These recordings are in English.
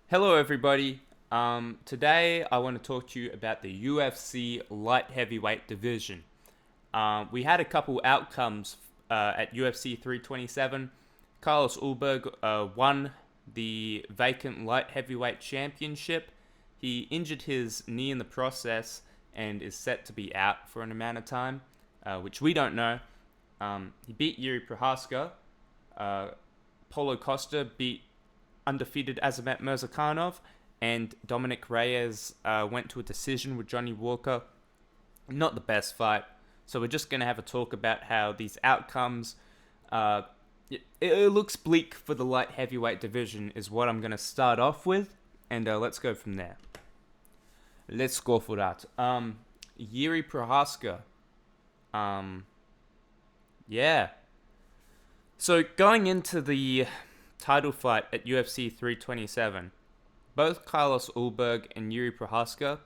Hello, everybody. Today I want to talk to you about the UFC Light Heavyweight division. We had a couple outcomes at UFC 327. Carlos Ulberg won the vacant Light Heavyweight Championship. He injured his knee in the process and is set to be out for an amount of time, which we don't know. He beat Jiri Prochazka. Paulo Costa beat undefeated Azamat Murzakanov, and Dominick Reyes went to a decision with Johnny Walker. Not the best fight. So we're just going to have a talk about how these outcomes, it looks bleak for the light heavyweight division is what I'm going to start off with, and let's go from there. Let's go for that. Jiri Prochazka. Yeah. So going into the title fight at UFC 327, both Carlos Ulberg and Jiri Prochazka,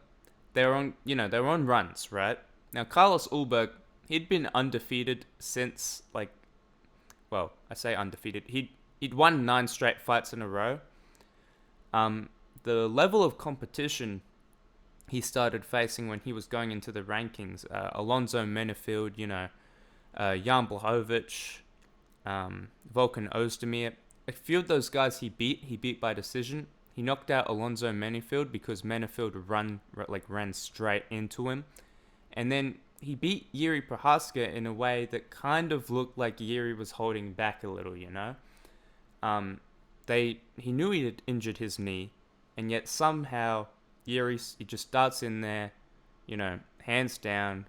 they're on runs, right? Now Carlos Ulberg, he'd been undefeated since I say undefeated. He'd won 9 straight fights in a row. The level of competition he started facing when he was going into the rankings, Alonzo Menefield, Jan Blachowicz, Volkan Ozdemir. A few of those guys he beat by decision. He knocked out Alonzo Menefield because Menefield ran straight into him. And then he beat Jiri Prochazka in a way that kind of looked like Jiri was holding back a little, He knew he had injured his knee, and yet somehow Jiri, he just starts in there, hands down,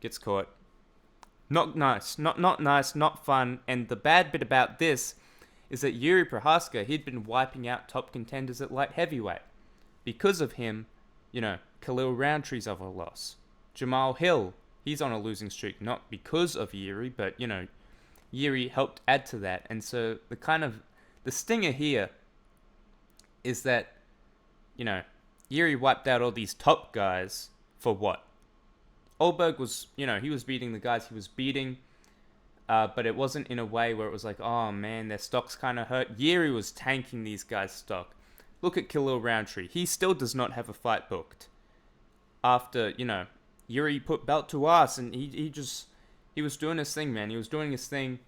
gets caught. Not nice, not nice, not fun. And the bad bit about this is that Jiri Prochazka, he'd been wiping out top contenders at light heavyweight. Because of him, Khalil Roundtree's of a loss. Jamal Hill, he's on a losing streak, not because of Jiri, but, Jiri helped add to that. And so the stinger here is that, Jiri wiped out all these top guys for what? Ulberg was, he was beating the guys he was beating, but it wasn't in a way where it was like, oh man, their stock's kind of hurt. Jiri was tanking these guys' stock. Look at Khalil Roundtree. He still does not have a fight booked. After, Jiri put belt to ass, and he was doing his thing, man. He was doing his thing.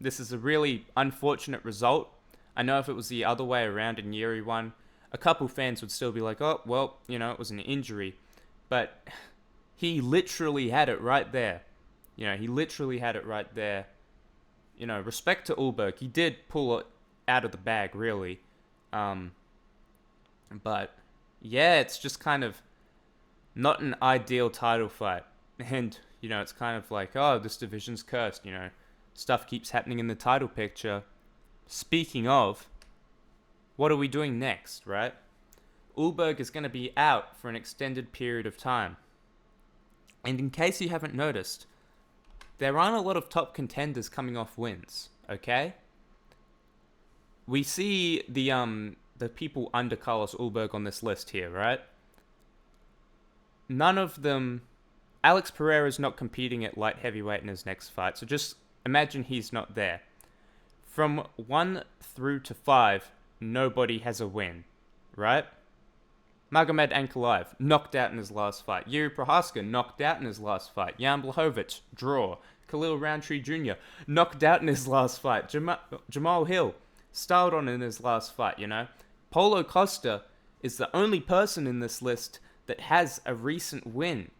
This is a really unfortunate result. I know if it was the other way around and Jiri won, a couple fans would still be like, oh, well, it was an injury. But he literally had it right there. He literally had it right there. Respect to Ulberg. He did pull it out of the bag, really. But, yeah, it's just kind of not an ideal title fight. And, it's kind of like, oh, this division's cursed, Stuff keeps happening in the title picture. Speaking of, what are we doing next, right? Ulberg is going to be out for an extended period of time. And in case you haven't noticed, there aren't a lot of top contenders coming off wins, okay? We see the people under Carlos Ulberg on this list here, right? None of them... Alex Pereira is not competing at light heavyweight in his next fight, so just imagine he's not there. From 1 through to 5, nobody has a win, right? Magomed Ankalaev, knocked out in his last fight. Jiri Prochazka, knocked out in his last fight. Jan Blachowicz, draw. Khalil Roundtree Jr., knocked out in his last fight. Jamal Hill, styled on in his last fight, Paulo Costa is the only person in this list that has a recent win,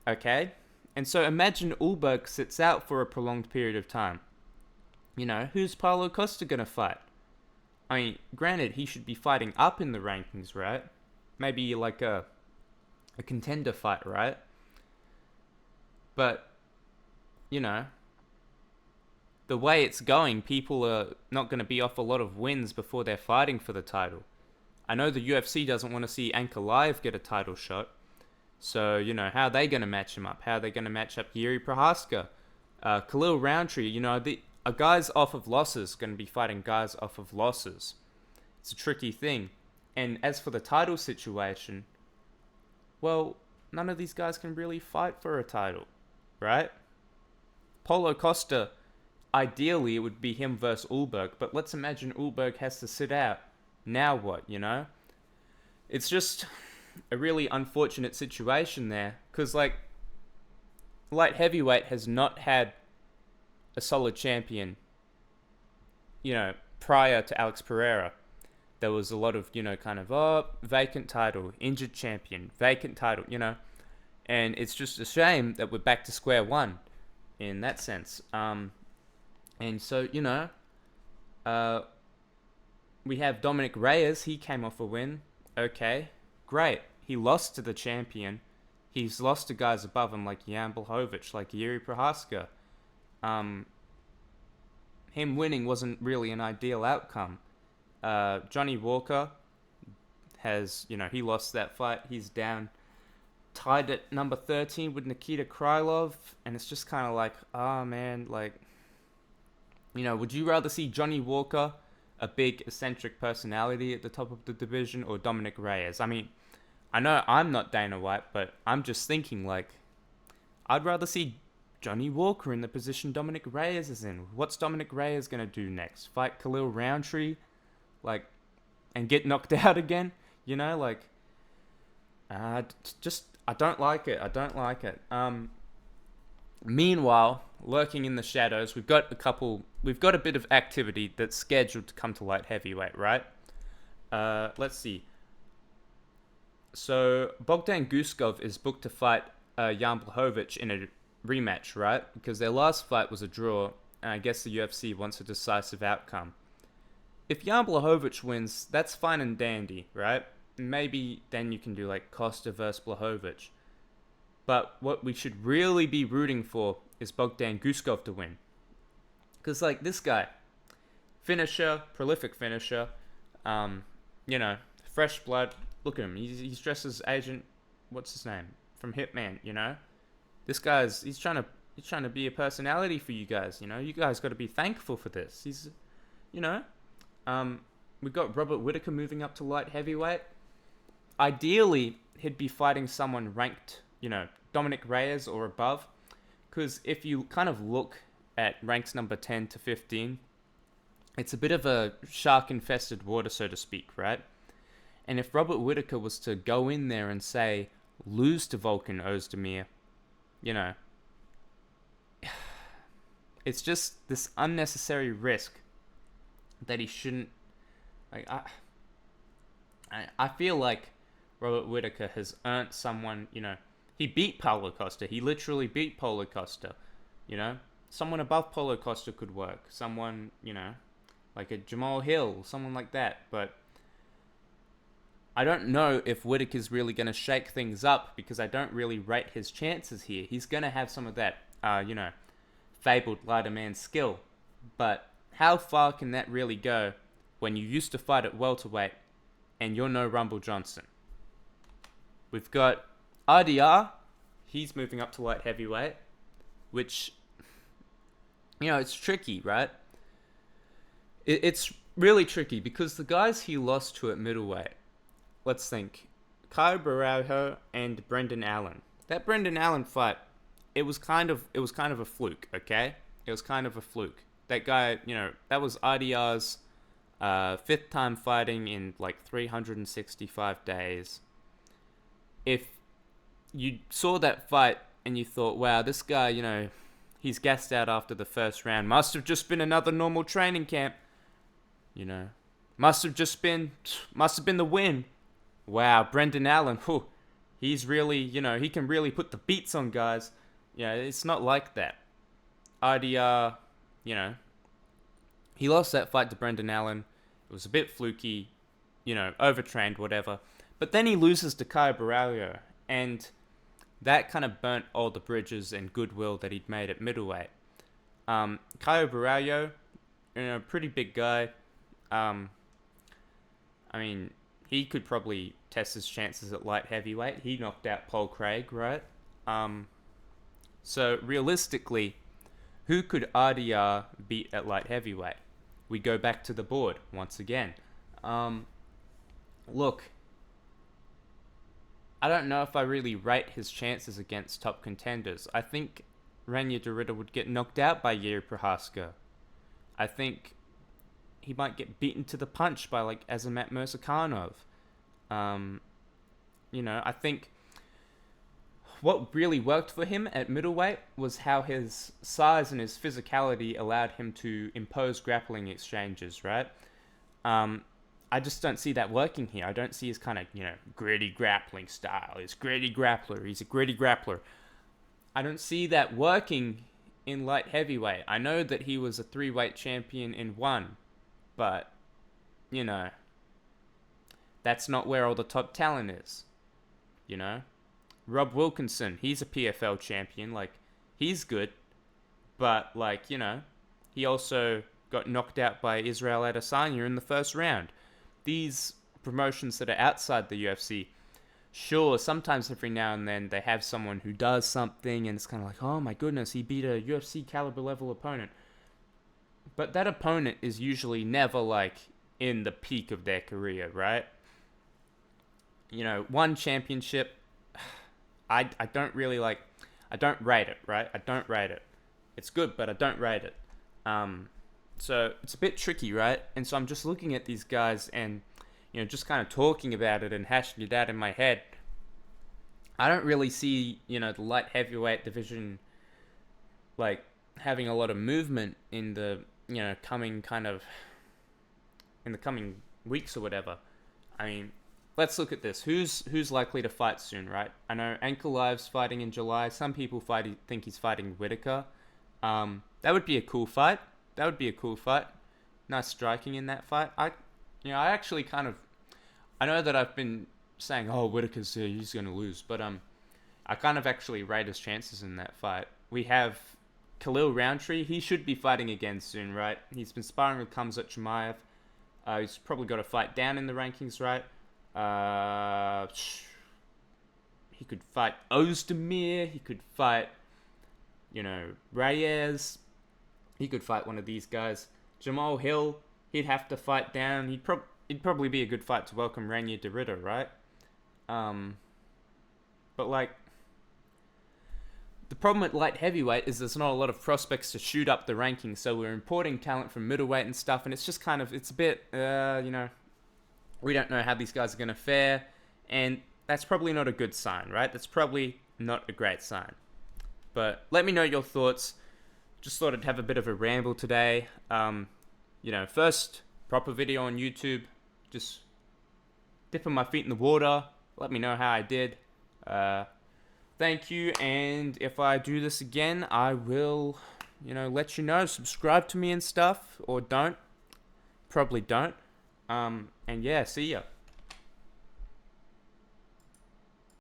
okay? And so imagine Ulberg sits out for a prolonged period of time. Who's Paulo Costa going to fight? I mean, granted, he should be fighting up in the rankings, right? Maybe like a contender fight, right? But, the way it's going, people are not going to be off a lot of wins before they're fighting for the title. I know the UFC doesn't want to see Ankalaev get a title shot. So, how are they going to match him up? How are they going to match up Jiri Prochazka? Khalil Roundtree, guys off of losses going to be fighting guys off of losses. It's a tricky thing. And as for the title situation, well, none of these guys can really fight for a title, right? Paulo Costa, ideally it would be him versus Ulberg, but let's imagine Ulberg has to sit out Now what, you know? It's just a really unfortunate situation there. Because, like, light heavyweight has not had a solid champion, you know, prior to Alex Pereira. There was a lot of, you know, kind of, vacant title, injured champion, vacant title, you know. And it's just a shame that we're back to square one in that sense. And so, you know, we have Dominick Reyes. He came off a win. Okay, great. He lost to the champion. He's lost to guys above him like Jan Blachowicz, like Jiri Prochazka. Him winning wasn't really an ideal outcome. Johnny Walker has, you know, he lost that fight. He's down, tied at number 13 with Nikita Krylov. And it's just kind of like, man, like, you know, would you rather see Johnny Walker, a big eccentric personality at the top of the division, or Dominick Reyes? I mean, I know I'm not Dana White, but I'm just thinking, like, I'd rather see Johnny Walker in the position Dominick Reyes is in. What's Dominick Reyes going to do next? Fight Khalil Roundtree? Like, and get knocked out again? You know, like, I don't like it. I don't like it. Meanwhile, lurking in the shadows, we've got a bit of activity that's scheduled to come to light heavyweight, right? Let's see. So, Bogdan Guskov is booked to fight Jan Blachowicz in a rematch, right? Because their last fight was a draw, and I guess the UFC wants a decisive outcome. If Jan Blachowicz wins, that's fine and dandy, right? Maybe then you can do like Costa versus Blachowicz. But what we should really be rooting for is Bogdan Guskov to win. Because, like, this guy, finisher, prolific finisher, you know, fresh blood. Look at him. He's dressed as Agent, what's his name? From Hitman, you know? This guy's, he's trying to be a personality for you guys, you know? You guys got to be thankful for this. He's, you know, we've got Robert Whittaker moving up to light heavyweight. Ideally, he'd be fighting someone ranked, you know, Dominick Reyes or above. Because if you kind of look at ranks number 10 to 15, it's a bit of a shark-infested water, so to speak, right? And if Robert Whittaker was to go in there and, say, lose to Volkan Ozdemir, you know, it's just this unnecessary risk that he shouldn't. Like, I feel like Robert Whittaker has earned someone, you know, he beat Paulo Costa. He literally beat Paulo Costa, you know. Someone above Paulo Costa could work. Someone, you know, like a Jamal Hill, someone like that. But I don't know if Whittaker's really going to shake things up, because I don't really rate his chances here. He's going to have some of that, you know, fabled lighter man skill. But how far can that really go when you used to fight at welterweight and you're no Rumble Johnson? We've got RDR. He's moving up to light heavyweight, which, you know, it's tricky, right? It's really tricky because the guys he lost to at middleweight, let's think, Caio Borralho and Brendan Allen. That Brendan Allen fight, it was kind of a fluke, okay? It was kind of a fluke. That guy, you know, that was RDR's fifth time fighting in like 365 days. If you saw that fight and you thought, wow, this guy, you know, he's gassed out after the first round, must have just been another normal training camp, you know, must have been the win. Wow, Brendan Allen, he's really, you know, he can really put the beats on guys. Yeah, it's not like that. RDR, you know, he lost that fight to Brendan Allen. It was a bit fluky, you know, overtrained, whatever. But then he loses to Caio Borralho, and that kind of burnt all the bridges and goodwill that he'd made at middleweight. Caio Borralho, you know, pretty big guy. I mean, he could probably test his chances at light heavyweight. He knocked out Paul Craig, right? So realistically, who could RDR beat at light heavyweight? We go back to the board once again. Look, I don't know if I really rate his chances against top contenders. I think Rania Dorita would get knocked out by Jiri Prochazka. I think he might get beaten to the punch by like Azamat Murzakanov. I think what really worked for him at middleweight was how his size and his physicality allowed him to impose grappling exchanges, right? I just don't see that working here. I don't see his kind of, gritty grappling style. He's gritty grappler. He's a gritty grappler. I don't see that working in light heavyweight. I know that he was a 3-weight champion in one, but, that's not where all the top talent is, Rob Wilkinson, he's a PFL champion. Like, he's good, but, he also got knocked out by Israel Adesanya in the first round. These promotions that are outside the UFC, sure, sometimes every now and then they have someone who does something and it's kind of like, oh my goodness, he beat a UFC caliber level opponent. But that opponent is usually never in the peak of their career, right? One championship, I don't really I don't rate it, right? I don't rate it. It's good, but I don't rate it. So it's a bit tricky, right? And so I'm just looking at these guys and, just kind of talking about it and hashing it out in my head. I don't really see, the light heavyweight division, having a lot of movement in the, coming in the coming weeks or whatever. I mean, let's look at this. Who's likely to fight soon, right? I know Ankalaev's fighting in July. Some people think he's fighting Whittaker. That would be a cool fight. Nice striking in that fight. I actually I know that I've been saying, oh, Whittaker's he's going to lose, but I kind of actually rate his chances in that fight. We have Khalil Roundtree. He should be fighting again soon, right? He's been sparring with Khamzat Chimaev. He's probably got a fight down in the rankings, right? He could fight Ozdemir. He could fight, Reyes. He could fight one of these guys. Jamal Hill, he'd have to fight down. It'd probably be a good fight to welcome Rainier de Ritter, right? But the problem with light heavyweight is there's not a lot of prospects to shoot up the rankings, so we're importing talent from middleweight and stuff, and it's just it's a bit, we don't know how these guys are going to fare, and that's probably not a good sign, right? That's probably not a great sign. But let me know your thoughts. Just thought I'd have a bit of a ramble today. First proper video on YouTube. Just dipping my feet in the water. Let me know how I did. Thank you. And if I do this again, I will, let you know. Subscribe to me and stuff. Or don't. Probably don't. And yeah, see ya.